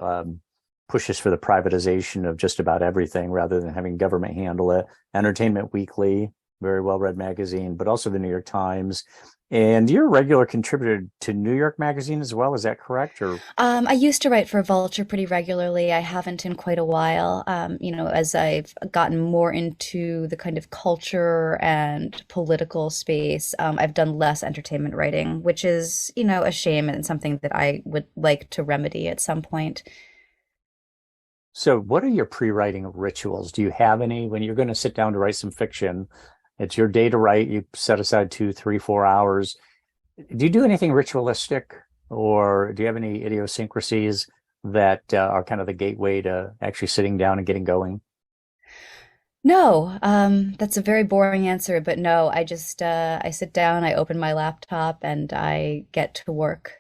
pushes for the privatization of just about everything rather than having government handle it. Entertainment Weekly, very well-read magazine, but also the New York Times. And you're a regular contributor to New York Magazine as well. Is that correct? Or I used to write for Vulture pretty regularly. I haven't in quite a while. As I've gotten more into the kind of culture and political space, I've done less entertainment writing, which is, a shame and something that I would like to remedy at some point. so what are your pre-writing rituals? Do you have any when you're going to sit down to write some fiction? It's your day to write. You set aside 2, 3, 4 hours. Do you do anything ritualistic, or do you have any idiosyncrasies that are kind of the gateway to actually sitting down and getting going? No, that's a very boring answer, but no, I sit down, I open my laptop, and I get to work.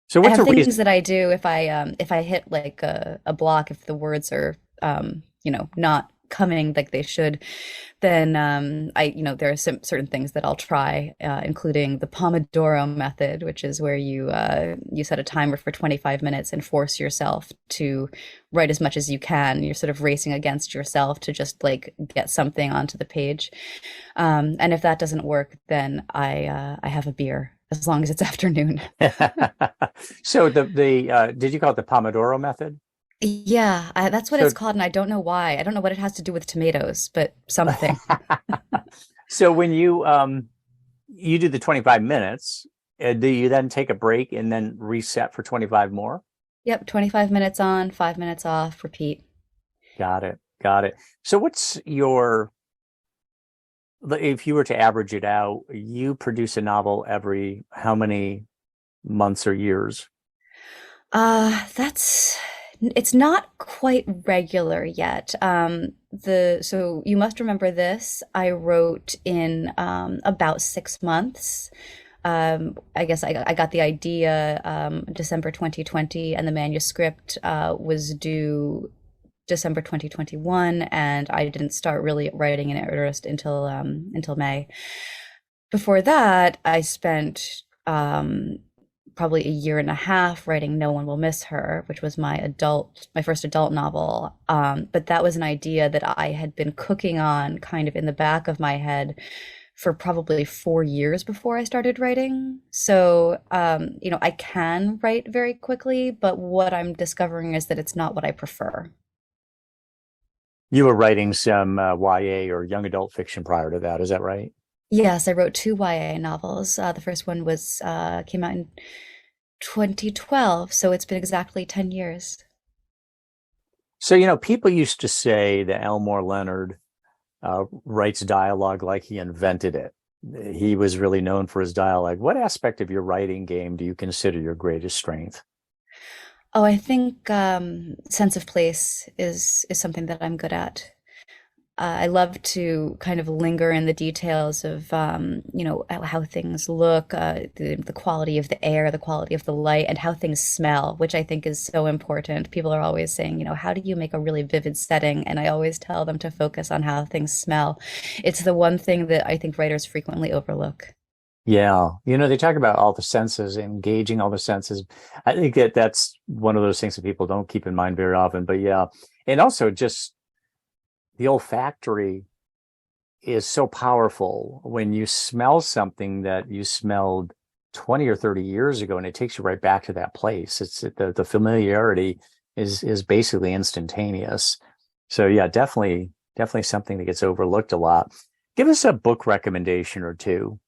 So I what's have a reason? things that I do if I hit like a block, if the words are not coming like they should, then there are some certain things that I'll try, including the Pomodoro method, which is where you set a timer for 25 minutes and force yourself to write as much as you can. You're sort of racing against yourself to just like get something onto the page. And if that doesn't work, then I have a beer as long as it's afternoon. So did you call it the Pomodoro method? Yeah, that's what So it's called, and I don't know why. I don't know what it has to do with tomatoes, but something. so when you do the 25 minutes, do you then take a break and then reset for 25 more? Yep, 25 minutes on, 5 minutes off, repeat. Got it. Got it. So if you were to average it out, you produce a novel every how many months or years? That's it's not quite regular yet. So you must remember this. I wrote in about 6 months. I guess I got the idea December 2020, and the manuscript was due December 2021, and I didn't start really writing in earnest until May. Before that, I spent probably a year and a half writing No One Will Miss Her, which was my first adult novel. But that was an idea that I had been cooking on kind of in the back of my head for probably 4 years before I started writing. So, I can write very quickly, but what I'm discovering is that it's not what I prefer. You were writing some YA or young adult fiction prior to that, is that right? Yes, I wrote two YA novels. The first one was came out in 2012, so it's been exactly 10 years. So, people used to say that Elmore Leonard writes dialogue like he invented it. He was really known for his dialogue. What aspect of your writing game do you consider your greatest strength? Oh, I think sense of place is something that I'm good at. I love to kind of linger in the details of, how things look, the quality of the air, the quality of the light, and how things smell, which I think is so important. People are always saying, how do you make a really vivid setting? And I always tell them to focus on how things smell. It's the one thing that I think writers frequently overlook. Yeah. They talk about all the senses, engaging all the senses. I think that's one of those things that people don't keep in mind very often. But yeah. And also just the olfactory is so powerful when you smell something that you smelled 20 or 30 years ago, and it takes you right back to that place. It's the familiarity is basically instantaneous. So yeah, definitely something that gets overlooked a lot. Give us a book recommendation or two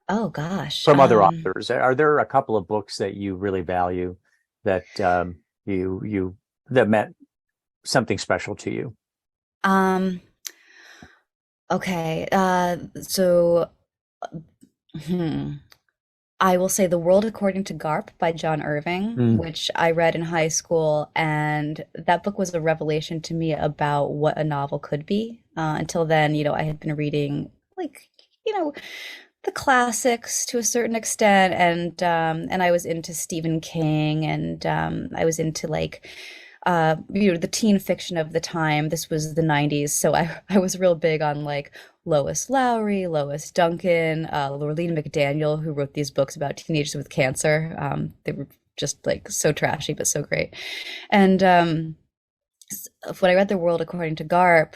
Oh gosh. from other authors. Are there a couple of books that you really value that you that meant something special to you? Um, okay. Hmm. I will say The World According to Garp by John Irving, Mm. which I read in high school, and that book was a revelation to me about what a novel could be. Until then, I had been reading like, you know, the classics to a certain extent, and I was into Stephen King, and I was into like the teen fiction of the time. This was the 90s, so I was real big on like Lois Lowry, Lois Duncan, Lorleen McDaniel, who wrote these books about teenagers with cancer. They were just like so trashy but so great. And when I read The World According to Garp,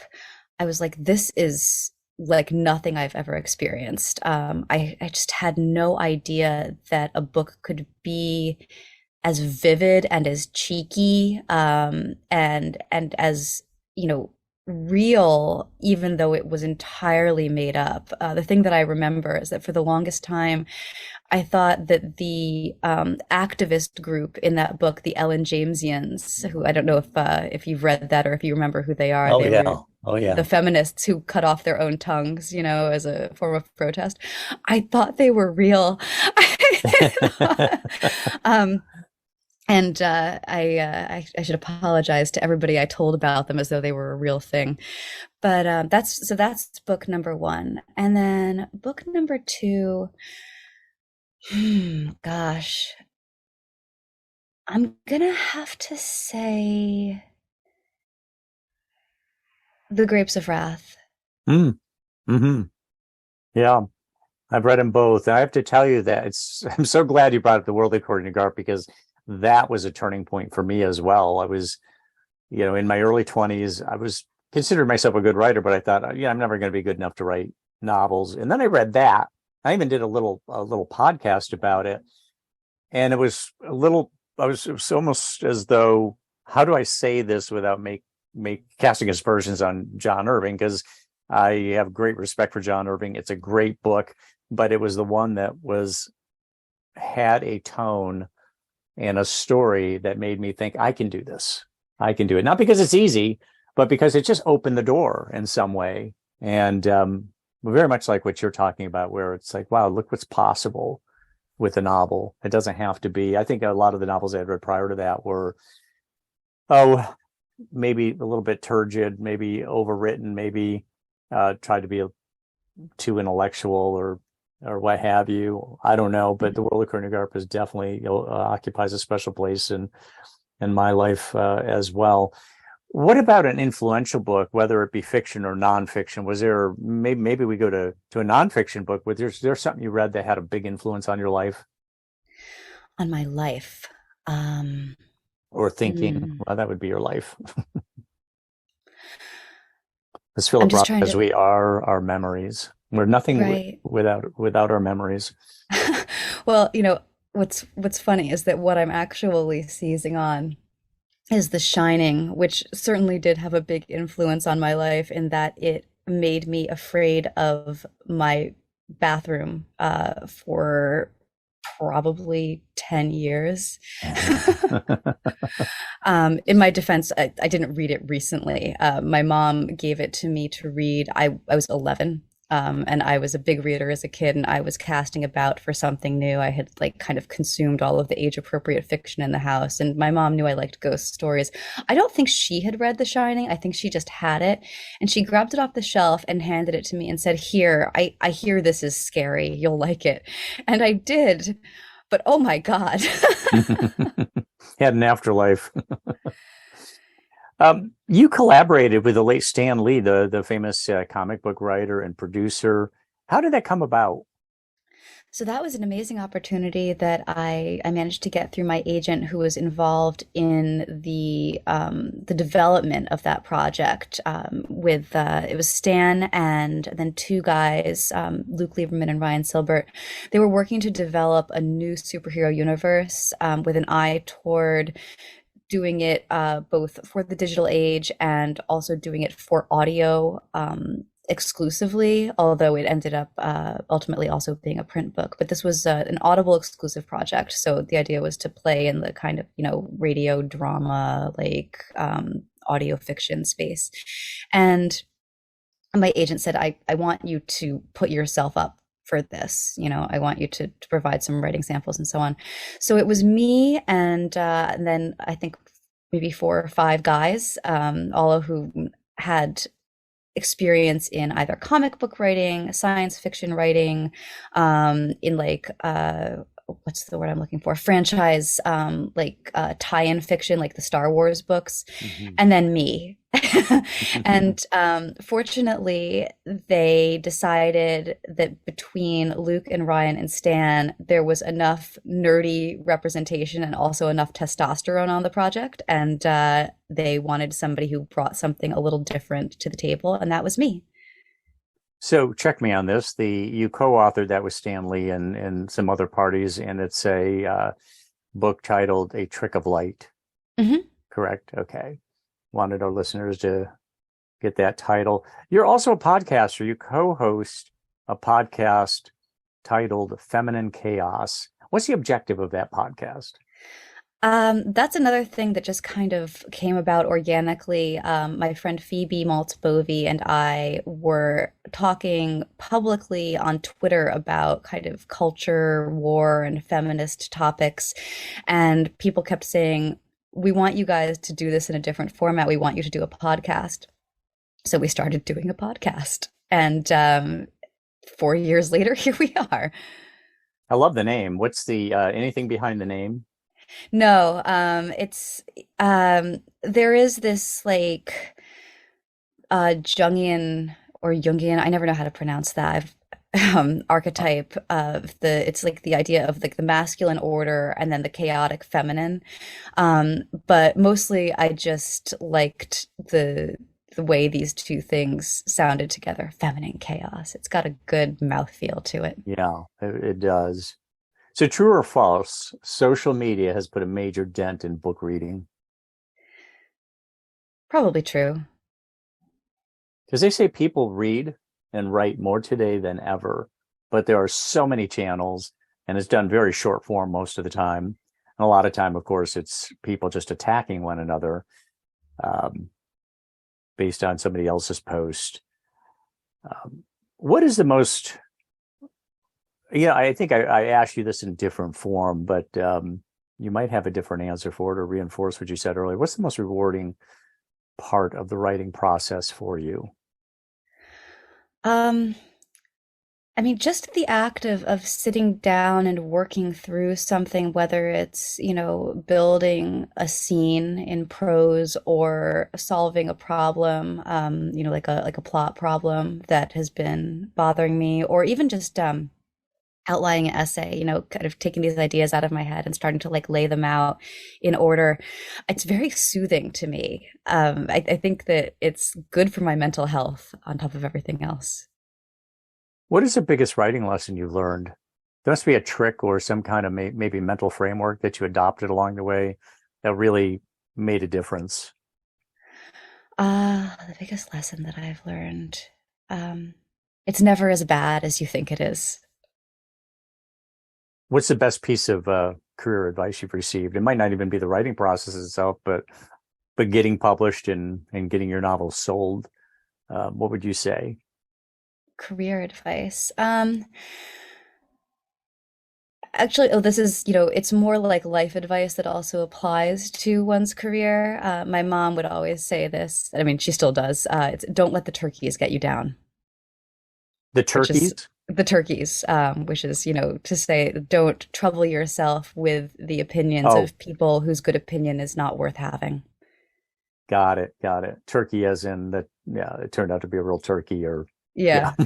I was like, this is like nothing I've ever experienced. I just had no idea that a book could be as vivid and as cheeky, and as real, even though it was entirely made up. The thing that I remember is that for the longest time I thought that the activist group in that book, the Ellen Jamesians, who I don't know if you've read that or if you remember who they are. Oh They were yeah. Oh yeah. the feminists who cut off their own tongues, as a form of protest. I thought they were real. um, and I should apologize to everybody I told about them as though they were a real thing. But that's book number one, and then book number two. Gosh, I'm gonna have to say The Grapes of Wrath. Mm. Hmm. Yeah, I've read them both. And I have to tell you that I'm so glad you brought up The World According to Garp, because that was a turning point for me as well. I was, in my early 20s, I was considered myself a good writer, but I thought, I'm never going to be good enough to write novels. And then I read that. I even did a little podcast about it. And it was it was almost as though, how do I say this without make casting aspersions on John Irving? Because I have great respect for John Irving. It's a great book, but it was the one that had a tone and a story that made me think, I can do this. I can do it. Not because it's easy, but because it just opened the door in some way. And very much like what you're talking about, where it's like, wow, look what's possible with a novel. It doesn't have to be. I think a lot of the novels I had read prior to that were, maybe a little bit turgid, maybe overwritten, maybe tried to be too intellectual or what have you. I don't know, but The World According to Garp is definitely occupies a special place in my life as well. What about an influential book, whether it be fiction or nonfiction? Was there, maybe we go to a nonfiction book, but there's something you read that had a big influence on your life On my life. or thinking? Mm, Well, that would be your life. As Philip I'm just Roth trying says, to, we are our memories. We're nothing right. without our memories. Well, what's funny is that what I'm actually seizing on is The Shining, which certainly did have a big influence on my life in that it made me afraid of my bathroom for probably 10 years. In my defense, I didn't read it recently. My mom gave it to me to read. I was 11. And I was a big reader as a kid, and I was casting about for something new. I had like kind of consumed all of the age appropriate fiction in the house, and my mom knew I liked ghost stories. I don't think she had read The Shining. I think she just had it, and she grabbed it off the shelf and handed it to me and said, "Here, I hear this is scary. You'll like it." And I did, but oh my God. Had an afterlife. You collaborated with the late Stan Lee, the famous comic book writer and producer. How did that come about? So that was an amazing opportunity that I managed to get through my agent, who was involved in the development of that project. With it was Stan and then two guys, Luke Lieberman and Ryan Silbert. They were working to develop a new superhero universe with an eye toward doing it both for the digital age and also doing it for audio exclusively, although it ended up ultimately also being a print book. But this was an Audible exclusive project. So the idea was to play in the kind of, radio drama, like audio fiction space. And my agent said, I want you to put yourself up for this. I want you to provide some writing samples and so on. So it was me and then I think maybe 4 or 5 guys, all of who had experience in either comic book writing, science fiction writing, in like what's the word I'm looking for? Franchise, tie-in fiction, like the Star Wars books, Mm-hmm. and then me. And fortunately, they decided that between Luke and Ryan and Stan, there was enough nerdy representation and also enough testosterone on the project. And they wanted somebody who brought something a little different to the table, and that was me. So check me on this. You co-authored that with Stan Lee and some other parties, and it's a book titled "A Trick of Light." Mhm. Correct? Okay. Wanted our listeners to get that title. You're also a podcaster. You co-host a podcast titled Feminine Chaos. What's the objective of that podcast? That's another thing that just kind of came about organically. My friend Phoebe Maltz-Bovey and I were talking publicly on Twitter about kind of culture, war, and feminist topics. And people kept saying, we want you guys to do this in a different format. We want you to do a podcast. So we started doing a podcast. And 4 years later, here we are. I love the name. What's the anything behind the name? No, it's there is this like Jungian or Jungian, I never know how to pronounce that. Archetype of it's like the idea of like the masculine order and then the chaotic feminine. But mostly I just liked the way these two things sounded together, feminine chaos. It's got a good mouthfeel to it. Yeah, it does. So true or false, social media has put a major dent in book reading. Probably true. Because they say people read and write more today than ever, but there are so many channels and it's done very short form most of the time. And a lot of time, of course, it's people just attacking one another um, based on somebody else's post. What is the most, yeah, I think I asked you this in different form, but you might have a different answer for it or reinforce what you said earlier. What's the most rewarding part of the writing process for you? Um, I mean, just the act of sitting down and working through something, whether it's, building a scene in prose or solving a problem, like a plot problem that has been bothering me, or even just outlining an essay, kind of taking these ideas out of my head and starting to like lay them out in order. It's very soothing to me. I think that it's good for my mental health on top of everything else. What is the biggest writing lesson you learned? There must be a trick or some kind of maybe mental framework that you adopted along the way that really made a difference. The biggest lesson that I've learned, um, it's never as bad as you think it is. What's the best piece of career advice you've received? It might not even be the writing process itself, but getting published and getting your novels sold. What would you say? Career advice. Actually, oh, this is, it's more like life advice that also applies to one's career. My mom would always say this. I mean, she still does. It's don't let the turkeys get you down, The which is turkeys? the turkeys, which is, to say don't trouble yourself with the opinions Oh, of people whose good opinion is not worth having. got it, got it. Turkey as in that, yeah, it turned out to be a real turkey or, yeah. Yeah.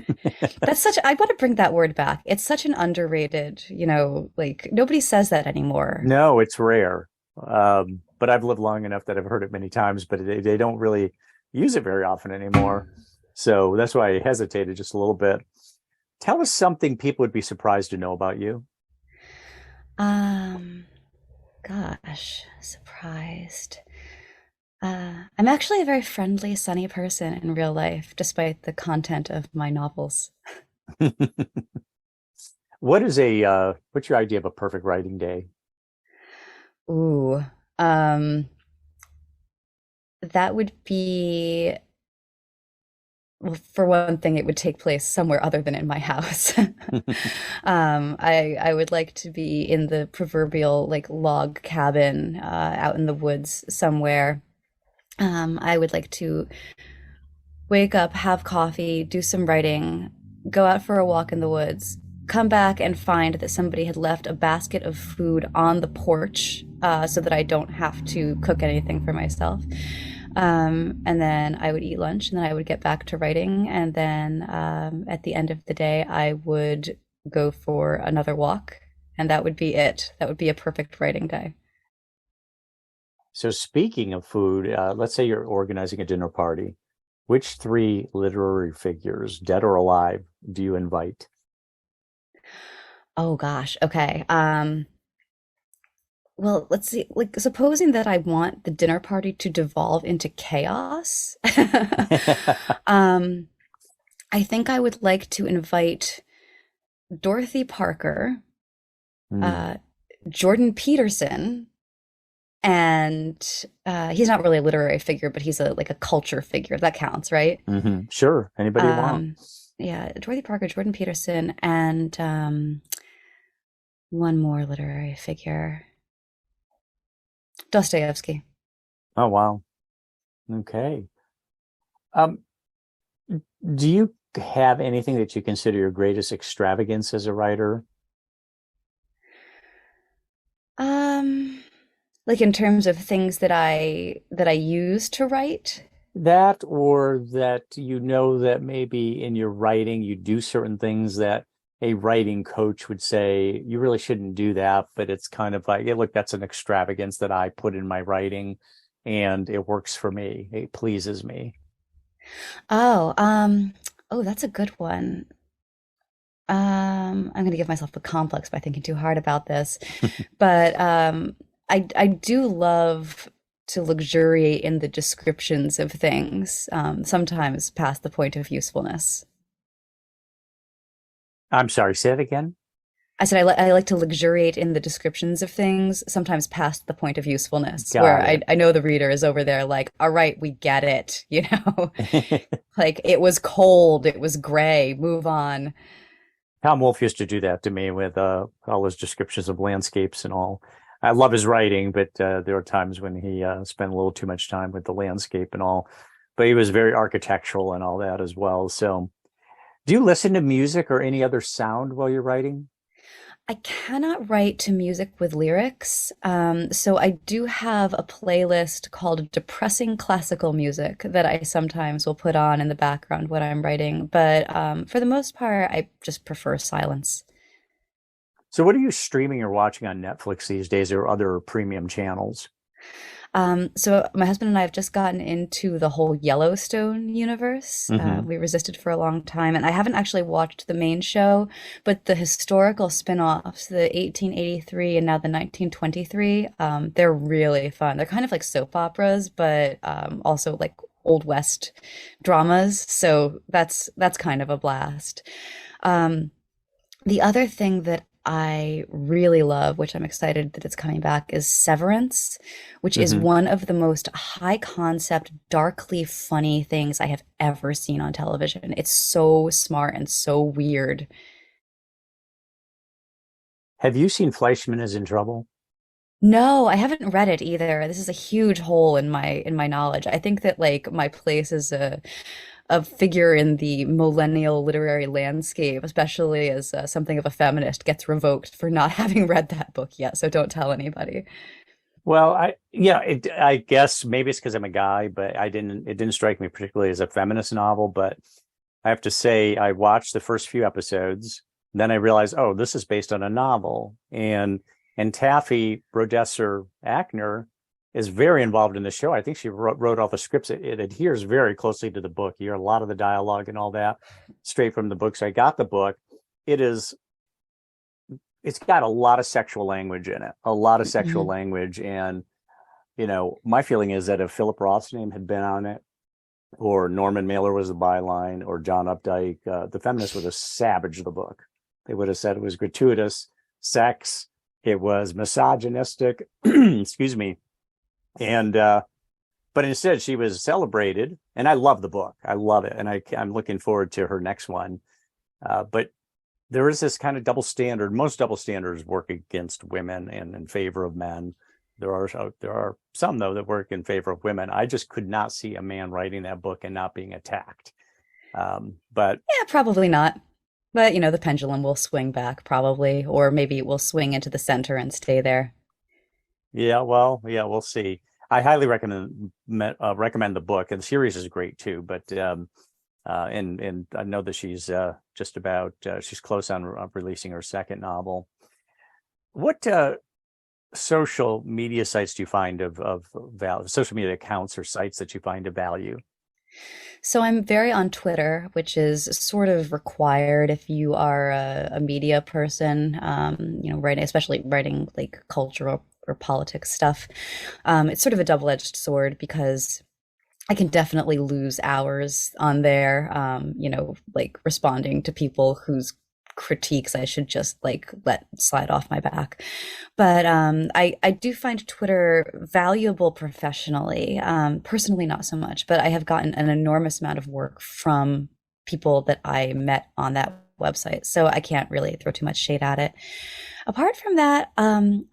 I want to bring that word back. It's such an underrated, like nobody says that anymore. No, it's rare. But I've lived long enough that I've heard it many times, but they don't really use it very often anymore. So that's why I hesitated just a little bit. Tell us something people would be surprised to know about you. Um, Gosh, surprised. I'm actually a very friendly, sunny person in real life, despite the content of my novels. What's your idea of a perfect writing day? Ooh, um, that would be, well, for one thing, it would take place somewhere other than in my house. I would like to be in the proverbial like log cabin out in the woods somewhere. I would like to wake up, have coffee, do some writing, go out for a walk in the woods, come back and find that somebody had left a basket of food on the porch so that I don't have to cook anything for myself. And then I would eat lunch and then I would get back to writing. And then at the end of the day, I would go for another walk. And that would be it. That would be a perfect writing day. So speaking of food, let's say you're organizing a dinner party. Which three literary figures, dead or alive, do you invite? Oh gosh. Okay. Well, let's see. Like, supposing that I want the dinner party to devolve into chaos, um, I think I would like to invite Dorothy Parker, Hmm, uh, Jordan Peterson, and he's not really a literary figure, but he's a like a culture figure. That counts, right? Sure. Anybody you want. Um, yeah, Dorothy Parker, Jordan Peterson, and one more literary figure, Dostoevsky. Oh, wow. Okay. Um, do you have anything that you consider your greatest extravagance as a writer? Um, like in terms of things that I use to write. That, or that that maybe in your writing you do certain things that a writing coach would say you really shouldn't do that, but it's kind of like, hey, look, that's an extravagance that I put in my writing and it works for me. It pleases me. Oh, oh, that's a good one. I'm gonna give myself a complex by thinking too hard about this, but I do love to luxuriate in the descriptions of things, sometimes past the point of usefulness. I'm sorry, say it again. I said I like to luxuriate in the descriptions of things, sometimes past the point of usefulness, where Got I know the reader is over there like, all right, we get it, you know, it. like it was cold, it was gray, move on. Tom Wolfe used to do that to me with all his descriptions of landscapes and all. I love his writing, but there are times when he spent a little too much time with the landscape and all. But he was very architectural and all that as well. So, do you listen to music or any other sound while you're writing? I cannot write to music with lyrics, so I do have a playlist called Depressing Classical Music that I sometimes will put on in the background when I'm writing, but for the most part, I just prefer silence. So, what are you streaming or watching on Netflix these days or other premium channels? So my husband and I have just gotten into the whole Yellowstone universe. Hmm. We resisted for a long time, and I haven't actually watched the main show, but the historical spin-offs, the 1883 and now the 1923, they're really fun. They're kind of like soap operas, but also like Old West dramas. So that's kind of a blast. Um, the other thing that I really love, which I'm excited that it's coming back, is Severance, which is Hmm. one of the most high concept, darkly funny things I have ever seen on television. It's so smart and so weird. Have you seen Fleischman is in Trouble? No, I haven't read it either. This is a huge hole in my knowledge. I think that like my place as a figure in the millennial literary landscape, especially as something of a feminist, gets revoked for not having read that book yet. So don't tell anybody. Well, I guess maybe it's because I'm a guy, but it didn't strike me particularly as a feminist novel. But I have to say, I watched the first few episodes, then I realized, oh, this is based on a novel, and Taffy Brodesser Akner is very involved in the show. I think she wrote all the scripts. It adheres very closely to the book. You hear a lot of the dialogue and all that straight from the book. So I got the book. It is it's got a lot of sexual language in it, a lot of sexual Mhm. language. And, my feeling is that if Philip Roth's name had been on it, or Norman Mailer was the byline, or John Updike, the feminists would have savaged the book. They would have said it was gratuitous sex, it was misogynistic, excuse me. And, but instead she was celebrated. And I love the book. I love it. And I'm looking forward to her next one. But there is this kind of double standard. Most double standards work against women and in favor of men. There are some though that work in favor of women. I just could not see a man writing that book and not being attacked. But Yeah, probably not. But you know, the pendulum will swing back probably, or maybe it will swing into the center and stay there. yeah, well, yeah, we'll see. I highly recommend the book, and the series is great too. But and I know that she's just about she's close on releasing her second novel. What social media sites do you find of value? Social media accounts or sites that you find of value? So I'm very on Twitter, which is sort of required if you are a media person, you know, writing, especially writing like cultural or politics stuff. It's sort of a double-edged sword because I can definitely lose hours on there, you know, like responding to people whose critiques I should just like let slide off my back. But I do find Twitter valuable professionally. Personally, not so much, but I have gotten an enormous amount of work from people that I met on that website. So I can't really throw too much shade at it. Apart from that, I'm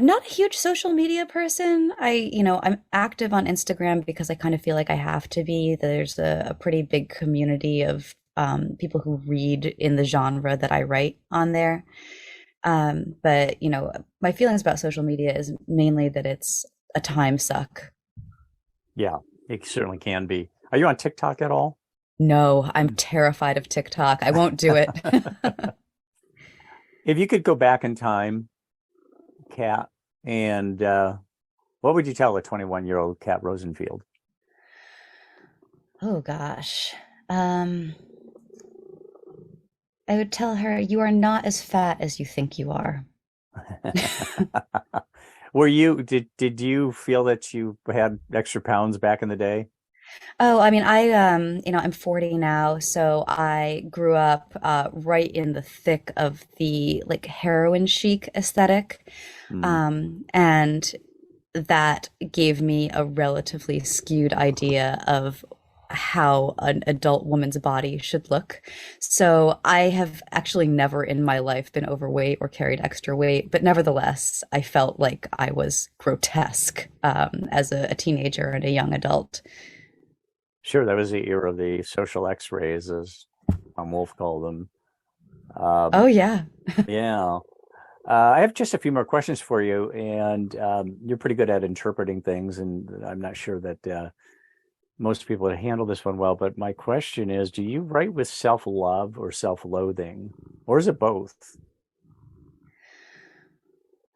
not a huge social media person. I'm active on Instagram because I kind of feel like I have to be. There's a pretty big community of people who read in the genre that I write on there. But you know, my feelings about social media is mainly that it's a time suck. Yeah, It certainly can be. Are you on TikTok at all? No, I'm terrified of TikTok. I won't do it. If you could go back in time, Kat, and what would you tell a 21-year-old Kat Rosenfield? Oh gosh. Um, I would tell her you are not as fat as you think you are. Did you feel that you had extra pounds back in the day? Oh, I mean, I'm 40 now, so I grew up right in the thick of the like heroin chic aesthetic. Mm. And that gave me a relatively skewed idea of how an adult woman's body should look. So I have actually never in my life been overweight or carried extra weight, but nevertheless, I felt like I was grotesque as a teenager and a young adult. Sure, that was the era of the social X-rays, as Tom Wolfe called them. Um, Oh yeah. yeah. I have just a few more questions for you, and you're pretty good at interpreting things, and I'm not sure that most people would handle this one well. But my question is, do you write with self-love or self-loathing, or is it both?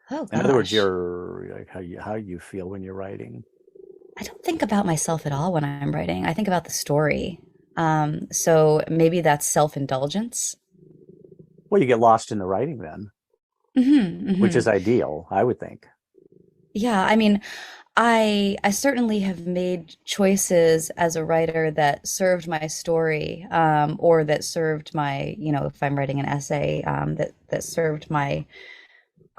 Oh In other words, gosh. like how you feel when you're writing. I don't think about myself at all when I'm writing. I think about the story. So maybe that's self-indulgence. Well, you get lost in the writing then, Hmm. which Hmm. is ideal, I would think. Yeah, I mean, I certainly have made choices as a writer that served my story, or that served my, if I'm writing an essay, that served my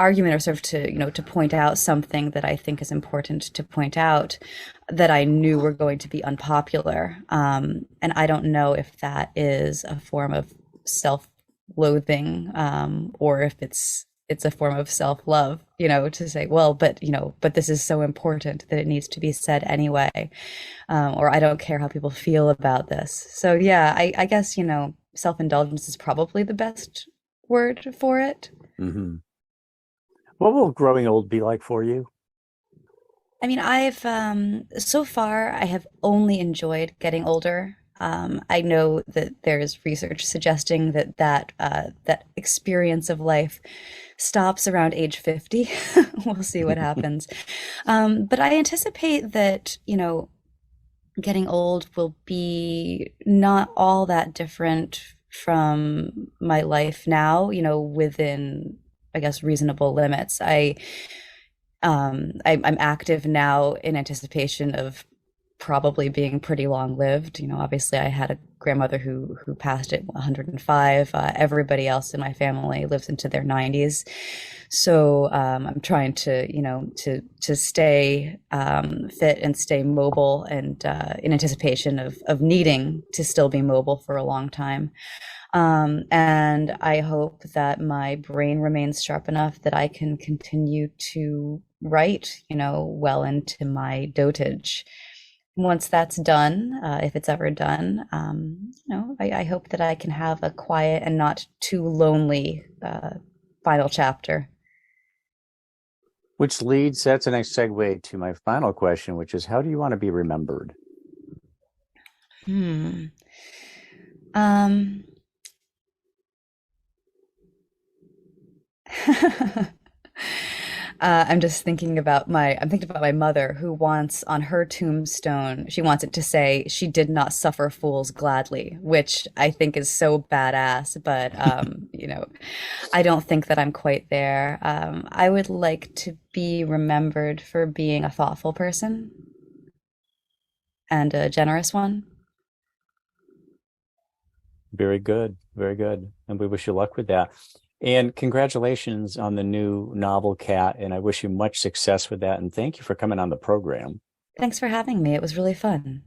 argument or served to, to point out something that I think is important to point out that I knew were going to be unpopular. And I don't know if that is a form of self-loathing, or if it's a form of self-love, to say, well, but this is so important that it needs to be said anyway, or I don't care how people feel about this. So yeah, I guess, self-indulgence is probably the best word for it. Hmm. What will growing old be like for you? I mean, I've so far I have only enjoyed getting older. I know that there's research suggesting that experience of life stops around age 50. We'll see what happens. But I anticipate that, getting old will be not all that different from my life now, within, I guess, reasonable limits. I'm active now in anticipation of probably being pretty long lived. Obviously, I had a grandmother who passed at 105. Everybody else in my family lives into their 90s. So I'm trying to, to stay fit and stay mobile, and in anticipation of needing to still be mobile for a long time. And I hope that my brain remains sharp enough that I can continue to write, well into my dotage. Once that's done, if it's ever done, I hope that I can have a quiet and not too lonely final chapter. That's a nice segue to my final question, which is how do you want to be remembered? Hmm. Um, I'm thinking about my mother who wants on her tombstone, she wants it to say she did not suffer fools gladly, which I think is so badass, but I don't think that I'm quite there. I would like to be remembered for being a thoughtful person and a generous one. Very good. Very good. And we wish you luck with that. And congratulations on the new novel, Kat. And I wish you much success with that. And thank you for coming on the program. Thanks for having me. It was really fun.